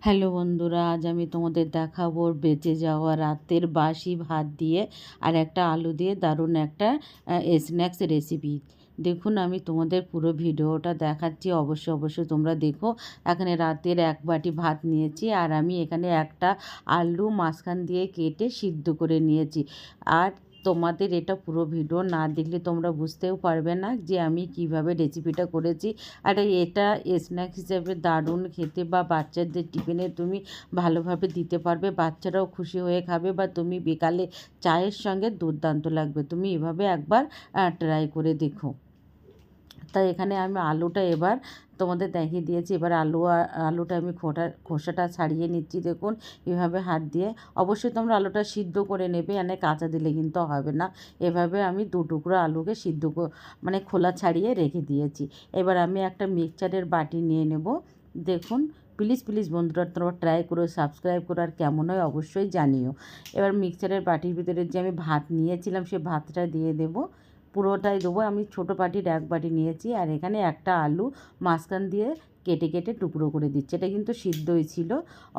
Hello বন্ধুরা, আজ আমি তোমাদের দেখাবো বেঁচে যাওয়া রাতের বাসি ভাত দিয়ে আর একটা আলু দিয়ে দারুণ একটা স্ন্যাক্স রেসিপি। দেখুন, আমি তোমাদের পুরো ভিডিওটা দেখাচ্ছি, অবশ্যই তোমরা দেখো। এখানে রাতের এক বাটি ভাত নিয়েছি আর আমি এখানে একটা আলু মাঝখান দিয়ে কেটে সিদ্ধ করে নিয়েছি। আর তোমাদের এটা পুরো ভিডিও না দেখলে তোমরা বুঝতেও পারবে না যে আমি কিভাবে রেসিপিটা করেছি। আর এটা স্ন্যাক্স হিসেবে দারুণ খেতে, বা বাচ্চাদের টিফিনে তুমি ভালোভাবে দিতে পারবে, বাচ্চারাও খুশি হয়ে খাবে, বা তুমি বিকালে চায়ের সঙ্গে দুর্দান্ত লাগবে। তুমি এভাবে একবার ট্রাই করে দেখো। তাই এখানে আমি আলুটা এবার তোমাদের দেখিয়ে দিয়েছি। এবার আলুটা আমি খোসাটা ছাড়িয়ে নিচ্ছি। দেখুন, এভাবে হাত দিয়ে। অবশ্যই তোমরা আলুটা সিদ্ধ করে নেবে, এনে কাঁচা দিলে কিন্তু হবে না। এভাবে আমি দু টুকরো আলুকে মানে খোলা ছাড়িয়ে রেখে দিয়েছি। এবার আমি একটা মিক্সচারের বাটি নিয়ে নেব। দেখুন, প্লিজ বন্ধুরা, তোমরা ট্রাই করো, সাবস্ক্রাইব করো, আর কেমন হয় অবশ্যই জানিও। এবার মিক্সচারের বাটির ভিতরে যে আমি ভাত নিয়েছিলাম সে ভাতটা দিয়ে দেবো, পুরোটাই দেবো। আমি ছোটো বাটির এক বাটি নিয়েছি আর এখানে একটা আলু মাঝখান দিয়ে কেটে টুকরো করে দিচ্ছি। এটা কিন্তু সিদ্ধই ছিল,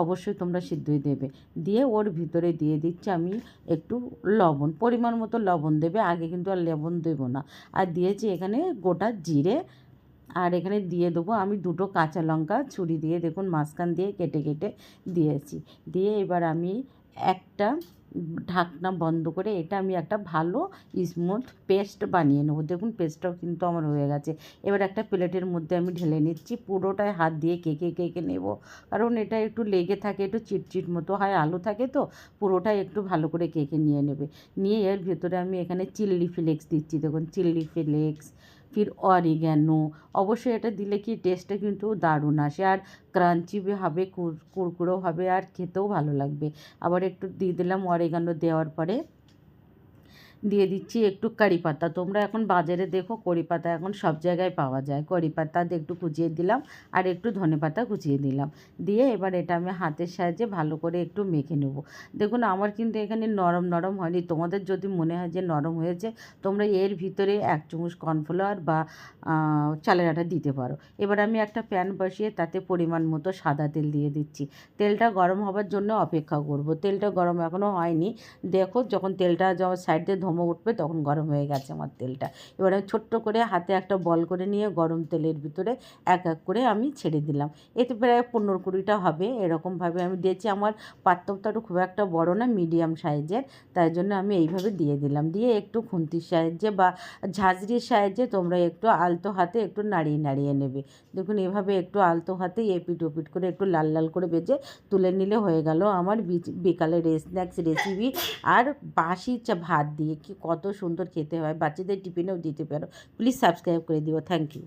অবশ্যই তোমরা সিদ্ধই দেবে। দিয়ে ওর ভিতরে দিয়ে দিচ্ছি আমি একটু লবণ, পরিমাণ মতো লবণ দেবে, আগে কিন্তু আর লবণ দেবো না। আর দিয়েছি এখানে গোটা জিরে, আর এখানে দিয়ে দেবো আমি দুটো কাঁচা লঙ্কা ছুরি দিয়ে, দেখুন মাঝখান দিয়ে কেটে দিয়েছি। দিয়ে এবার আমি একটা ঢাকনা বন্ধ করে এটা আমি একটা ভালো স্মুথ পেস্ট বানিয়ে নেবো। দেখুন, পেস্টটাও কিন্তু আমার হয়ে গেছে। এবার একটা প্লেটের মধ্যে আমি ঢেলে নিচ্ছি। পুরোটাই হাত দিয়ে কেকে নেব, কারণ এটা একটু লেগে থাকে, একটু চিটচিট মতো হয়, আলু থাকে তো। পুরোটাই একটু ভালো করে কেকে নিয়ে নেবে। নিয়ে এর ভেতরে আমি এখানে চিলি ফ্লেক্স দিচ্ছি। দেখুন, চিলি ফ্লেক্স, ফির অরিগ্যানো। অবশ্যই এটা দিলে কি টেস্টটা কিন্তু দারুণ আসে, আর ক্রাঞ্চি হবে, কুড়কুড়ো হবে, আর খেতেও ভালো লাগবে। আবার একটু দিয়ে দিলাম অরিগ্যানো। দেওয়ার পরে দিয়ে দিচ্ছি একটু কারি পাতা। তোমরা এখন বাজারে দেখো কারি পাতা এখন সব জায়গায় পাওয়া যায়। কারি পাতা একটু কুচিয়ে দিলাম, আর একটু ধনে পাতা কুচিয়ে দিলাম। দিয়ে এবার এটা আমি হাতের সাহায্যে ভালো করে একটু মেখে নেব। দেখুন, আমার কিন্তু এখানে নরম হয়নি। তোমাদের যদি মনে হয় যে নরম হয়েছে, তোমরা এর ভিতরে 1 চামচ কর্নফ্লাওয়ার বা চালের আটা দিতে পারো। এবার আমি একটা প্যান বসিয়ে তাতে পরিমাণ মতো সাদা তেল দিয়ে দিচ্ছি। তেলটা গরম হবার জন্য অপেক্ষা করব। তেলটা গরম এখনও হয়নি। দেখো, যখন তেলটা যখন সাইড দিয়ে ধোঁয়া উঠবে তখন গরম হয়ে গেছে আমার তেলটা। এবার আমি ছোট্ট করে হাতে একটা বল করে নিয়ে গরম তেলের ভিতরে এক করে আমি ছেড়ে দিলাম। এতে প্রায় 15-20টা হবে, এরকমভাবে আমি দিয়েছি। আমার পাত্রটা খুব একটা বড় না, মিডিয়াম সাইজের, তাই জন্য আমি এইভাবে দিয়ে দিলাম। দিয়ে একটু খুন্তির সাহায্যে বা ঝাঁঝরির সাহায্যে তোমরা একটু আলতো হাতে একটু নাড়িয়ে নেবে। দেখুন, এভাবে একটু আলতো হাতে এপিট ওপিট করে একটু লাল করে ভেজে তুলে নিলে হয়ে গেল আমার বিকালের স্ন্যাক্স রেসিপি। আর বাসি ভাত দিয়ে কি কত সুন্দর খেতে হয়, বাচ্চাদের টিফিনেও দিতে পারো। প্লিজ সাবস্ক্রাইব করে দিও। Thank you.